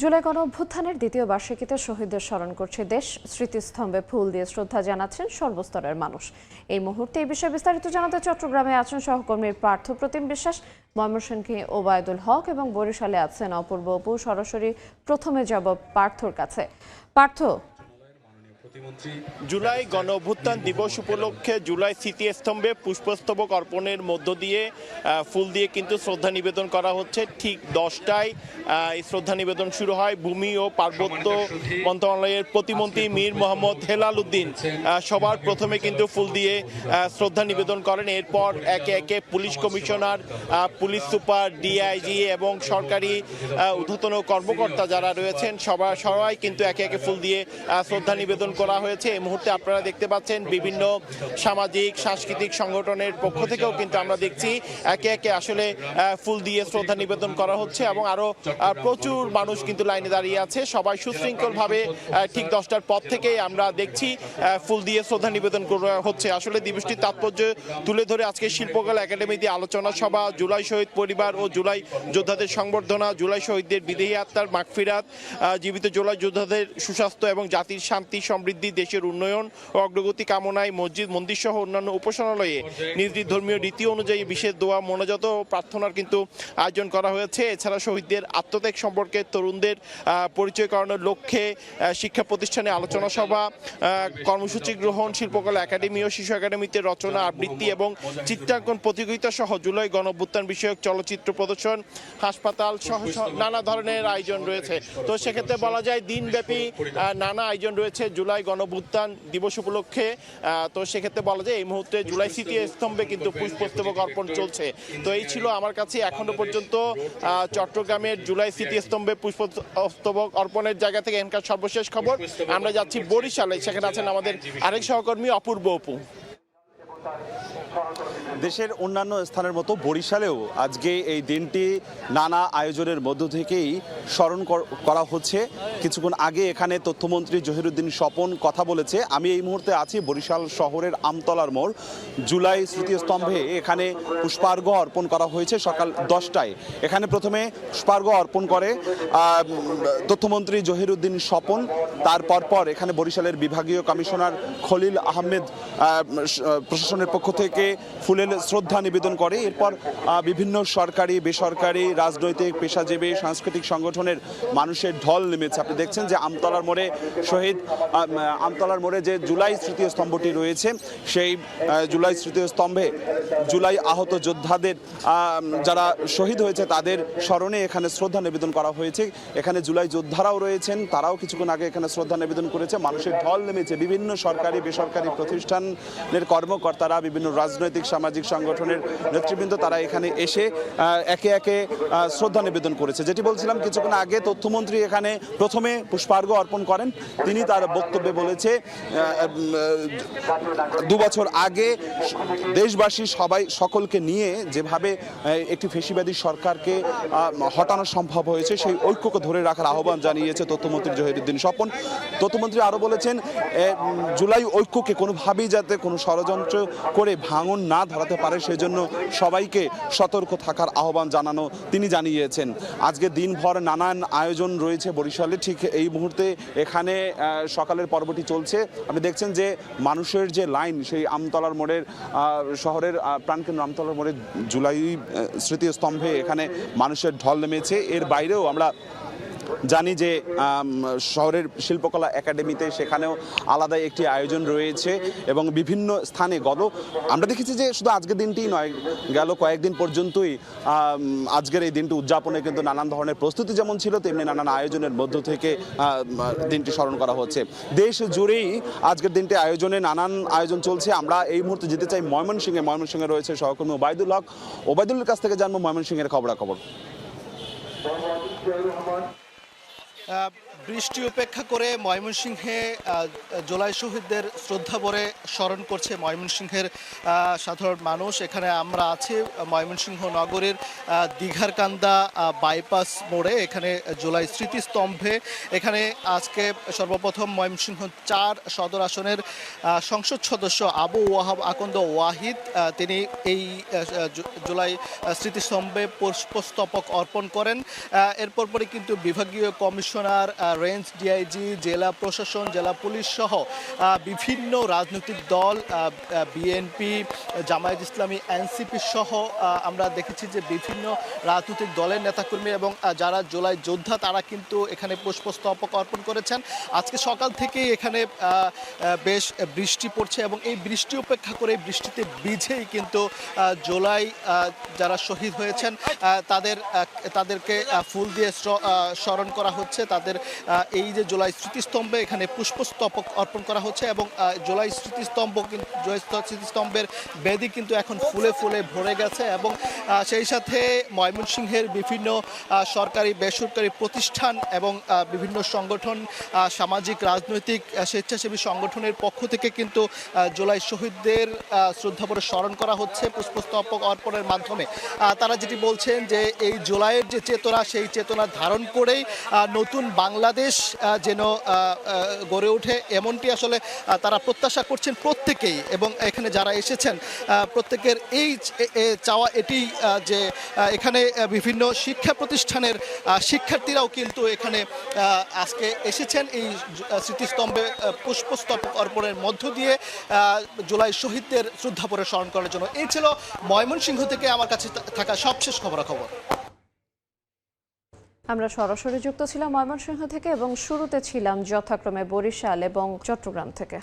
জুলাই গণঅভ্যুত্থানের দ্বিতীয় বার্ষিকীতে শহীদদের স্মরণ করছে দেশ। স্মৃতিস্তম্ভে ফুল দিয়ে শ্রদ্ধা জানাচ্ছেন সর্বস্তরের মানুষ। এই মুহূর্তে এই বিষয়ে বিস্তারিত জানাতে চট্টগ্রামে আছেন সহকর্মী পার্থ প্রতিম বিশ্বাস, ময়মনসিংহে ওবায়দুল হক এবং বরিশালে আছেন অপূর্ব অপু। সরাসরি প্রথমে যাব পার্থর কাছে। পার্থ, জুলাই গণঅভ্যুত্থান দিবস উপলক্ষে জুলাই স্মৃতিস্তম্ভে পুষ্পস্তবক অর্পণের মধ্য দিয়ে ফুল দিয়ে কিন্তু শ্রদ্ধা নিবেদন করা হচ্ছে। ঠিক 10টায় এই শ্রদ্ধা নিবেদন শুরু হয়। ভূমি ও পার্বত্য মন্ত্রণালয়ের প্রতিমন্ত্রী মীর মোহাম্মদ হেলাল উদ্দিন সবার প্রথমে কিন্তু ফুল দিয়ে শ্রদ্ধা নিবেদন করেন। এরপর একে একে police commissioner, police super, DIG এবং সরকারি ঊর্ধ্বতন কর্মকর্তা যারা রয়েছেন সবাই কিন্তু একে একে ফুল দিয়ে শ্রদ্ধা নিবেদন করা হয়েছে। এই মুহূর্তে আপনারা দেখতে পাচ্ছেন বিভিন্ন সামাজিক সাংস্কৃতিক সংগঠনের পক্ষ থেকেও কিন্তু আমরা দেখছি একে একে আসলে ফুল দিয়ে শ্রদ্ধা নিবেদন করা হচ্ছে এবং আরো প্রচুর মানুষ কিন্তু লাইনে দাঁড়িয়ে আছে। সবাই সুশৃঙ্খলভাবে ঠিক 10টার পর থেকেই আমরা দেখছি ফুল দিয়ে শ্রদ্ধা নিবেদন করা হচ্ছে। আসলে দিবসটির তাৎপর্য তুলে ধরে আজকে শিল্পকলা একাডেমিতে আলোচনা সভা, জুলাই শহীদ পরিবার ও জুলাই যোদ্ধাদের সংবর্ধনা, জুলাই শহীদদের বিদেহী আত্মার মাগফিরাত, জীবিত জুলাই যোদ্ধাদের সুস্বাস্থ্য এবং জাতির শান্তি সমৃদ্ধি, দেশের উন্নয়ন ও অগ্রগতি কামনায় মসজিদ মন্দির সহ অন্যান্য উপাসনালয়ে নিজ নিজ ধর্মীয় রীতি অনুযায়ী বিশেষ দোয়া, মোনাজাত ও প্রার্থনার কিন্তু আয়োজন করা হয়েছে। এছাড়া শহীদদের আত্মত্যাগ সম্পর্কে তরুণদের পরিচয় করানোর লক্ষ্যে শিক্ষা প্রতিষ্ঠানে আলোচনা সভা, কর্মসূচি গ্রহণ, শিল্পকলা একাডেমি ও শিশু একাডেমিতে রচনা, আবৃত্তি এবং চিত্রাঙ্কন প্রতিযোগিতা সহ জুলাই গণঅভ্যুত্থান বিষয়ক চলচ্চিত্র প্রদর্শন, হাসপাতাল সহ নানা ধরনের আয়োজন রয়েছে। তো সেক্ষেত্রে বলা যায় দিনব্যাপী নানা আয়োজন রয়েছে জুলাই গণঅভ্যুত্থান দিবস উপলক্ষে। তো সেক্ষেত্রে বলা যায় এই মুহূর্তে জুলাই স্মৃতিস্তম্ভে কিন্তু পুষ্পস্তবক অর্পণ চলছে। তো এই ছিল আমার কাছে এখনো পর্যন্ত চট্টগ্রামের জুলাই স্মৃতিস্তম্ভে পুষ্পস্তবক অর্পণের জায়গা থেকে এখানকার সর্বশেষ খবর। আমরা যাচ্ছি বরিশালে, সেখানে আছেন আমাদের আরেক সহকর্মী অপূর্ব অপু। দেশের অন্যান্য স্থানের মতো বরিশালেও আজকে এই দিনটি নানা আয়োজনের মধ্য থেকেই স্মরণ করা হচ্ছে। কিছুক্ষণ আগে এখানে তথ্যমন্ত্রী জহিরুদ্দিন স্বপন কথা বলেছে। আমি এই মুহূর্তে আছি বরিশাল শহরের আমতলার মোড় জুলাই স্মৃতিস্তম্ভে। এখানে পুষ্পার্ঘ্য অর্পণ করা হয়েছে সকাল 10টায়। এখানে প্রথমে পুষ্পার্ঘ্য অর্পণ করে তথ্যমন্ত্রী জহিরুদ্দিন স্বপন। তারপর এখানে বরিশালের বিভাগীয় কমিশনার খলিল আহমেদ প্রশাসনের পক্ষ থেকে ফুলের শ্রদ্ধা নিবেদন করে। এরপর বিভিন্ন সরকারি, বেসরকারি, রাজনৈতিক, পেশাজীবী, সাংস্কৃতিক সংগঠনের মানুষের ঢল নেমেছে। আপনি দেখছেন যে আমতলার মোড়ে যে জুলাই স্মৃতিস্তম্ভটি রয়েছে, সেই জুলাই স্মৃতিস্তম্ভে জুলাই আহত যোদ্ধাদের যারা শহীদ হয়েছে তাদের স্মরণে এখানে শ্রদ্ধা নিবেদন করা হয়েছে। এখানে জুলাই যোদ্ধারাও রয়েছেন, তারাও কিছুক্ষণ আগে এখানে শ্রদ্ধা নিবেদন করেছে। মানুষের ঢল নেমেছে, বিভিন্ন সরকারি বেসরকারি প্রতিষ্ঠানের কর্মকর্তারা, বিভিন্ন রাজনৈতিক সামাজিক সংগঠনের নেতৃবৃন্দ, তারা এখানে এসে একে একে শ্রদ্ধা নিবেদন করেছে। যেটি বলছিলাম কিছুক্ষণ আগে, তথ্যমন্ত্রী এখানে প্রথমে পুষ্পার্ঘ্য অর্পণ করেন। তিনি তার বক্তব্যে বলেছে 2 বছর আগে দেশবাসী সকলকে নিয়ে যেভাবে একটি ফ্যাসিবাদী সরকারকে হটানো সম্ভব হয়েছে, সেই ঐক্যকে ধরে রাখার আহ্বান জানিয়েছে তথ্যমন্ত্রী জহিরুদ্দিন স্বপন। তথ্যমন্ত্রী আরও বলেছেন জুলাই ঐক্যকে কোনোভাবেই যাতে কোনো ষড়যন্ত্র করে ভাঙন না ধরাতে পারে, সেজন্য সবাইকে সতর্ক থাকার আহ্বান জানানো তিনি জানিয়েছেন। আজকে দিনভর নানান আয়োজন রয়েছে বরিশালে। ঠিক এই মুহূর্তে এখানে সকালের পর্বটি চলছে। আপনি দেখছেন যে মানুষের যে লাইন, সেই আমতলার মোড়ের শহরের প্রাণকেন্দ্র আমতলার মোড়ের জুলাই স্মৃতিস্তম্ভে এখানে মানুষের ঢল নেমেছে। এর বাইরেও আমরা জানি যে শহরের শিল্পকলা একাডেমিতে সেখানেও আলাদা একটি আয়োজন রয়েছে এবং বিভিন্ন স্থানে আমরা দেখেছি যে শুধু আজকের দিনটি নয়, গেল কয়েকদিন পর্যন্তই আজকের এই দিনটি উদযাপনে কিন্তু নানান ধরনের প্রস্তুতি যেমন ছিল, তেমনি নানান আয়োজনের মধ্য থেকে দিনটি স্মরণ করা হচ্ছে। দেশ জুড়েই আজকের দিনটি আয়োজনে নানান আয়োজন চলছে। আমরা এই মুহূর্তে যেতে চাই ময়মনসিংহে রয়েছে সহকর্মী ওবায়দুল হক। ওবায়দুলের কাছ থেকে জানবো ময়মনসিংহের খবরাখবর। বৃষ্টি উপেক্ষা করে ময়মনসিংহে জুলাই শহীদদের শ্রদ্ধা ভরে স্মরণ করছে ময়মনসিংহের সাধারণ মানুষ। এখানে আমরা আছি ময়মনসিংহ নগরীর দীঘারকান্দা বাইপাস মোড়ে, এখানে জুলাই স্মৃতিস্তম্ভে। এখানে আজকে সর্বপ্রথম ময়মনসিংহ 4 সদর আসনের সংসদ সদস্য আবু ওয়াহাব আকন্দ ওয়াহিদ তিনি এই জুলাই স্মৃতিস্তম্ভে পুষ্পস্তবক অর্পণ করেন। এরপর পরে কিন্তু বিভাগীয় কমিশন কমিশনার, রেঞ্জ ডিআইজি, জেলা প্রশাসন, জেলা পুলিশ সহ বিভিন্ন রাজনৈতিক দল, বিএনপি, জামায়াত ইসলামী, এনসিপি সহ আমরা দেখেছি যে বিভিন্ন রাজনৈতিক দলের নেতাকর্মী এবং যারা জুলাই যোদ্ধা তারা কিন্তু এখানে পুষ্পস্তবক অর্পণ করেছেন। আজকে সকাল থেকেই এখানে বেশ বৃষ্টি পড়ছে এবং এই বৃষ্টি উপেক্ষা করে বৃষ্টিতে ভিজেই কিন্তু জুলাই যারা শহীদ হয়েছেন তাদেরকে ফুল দিয়ে স্মরণ করা হচ্ছে। তাদের এই যে জুলাই স্মৃতিস্তম্ভে এখানে পুষ্পস্তবক অর্পণ করা হচ্ছে এবং জুলাই স্মৃতিস্তম্ভের বেদি কিন্তু এখন ফুলে ফুলে ভরে গেছে এবং সেই সাথে ময়মনসিংহের বিভিন্ন সরকারি বেসরকারি প্রতিষ্ঠান এবং বিভিন্ন সংগঠন, সামাজিক রাজনৈতিক স্বেচ্ছাসেবী সংগঠনের পক্ষ থেকে কিন্তু জুলাই শহীদদের শ্রদ্ধাভরে স্মরণ করা হচ্ছে পুষ্পস্তবক অর্পণের মাধ্যমে। তারা যেটি বলছেন যে এই জুলাইয়ের যে চেতনা সেই চেতনা ধারণ করেই নতুন বাংলাদেশ যেন গড়ে ওঠে এমনটি আসলে তারা প্রত্যাশা করছেন প্রত্যেকেই এবং এখানে যারা এসেছেন প্রত্যেকের এই চাওয়া এটি যে এখানে বিভিন্ন শিক্ষা প্রতিষ্ঠানের শিক্ষার্থীরাও কিন্তু এখানে আজকে এসেছেন এই স্মৃতিস্তম্ভে পুষ্পস্তবক অর্পণের মধ্য দিয়ে জুলাই শহীদদের শ্রদ্ধাভরে স্মরণ করার জন্য। এই ছিল ময়মনসিংহ থেকে আমার কাছে থাকা সবশেষ খবরাখবর। আমরা সরাসরি যুক্ত ছিলাম ময়মনসিংহ থেকে এবং শুরুতে ছিলাম যথাক্রমে বরিশাল এবং চট্টগ্রাম থেকে।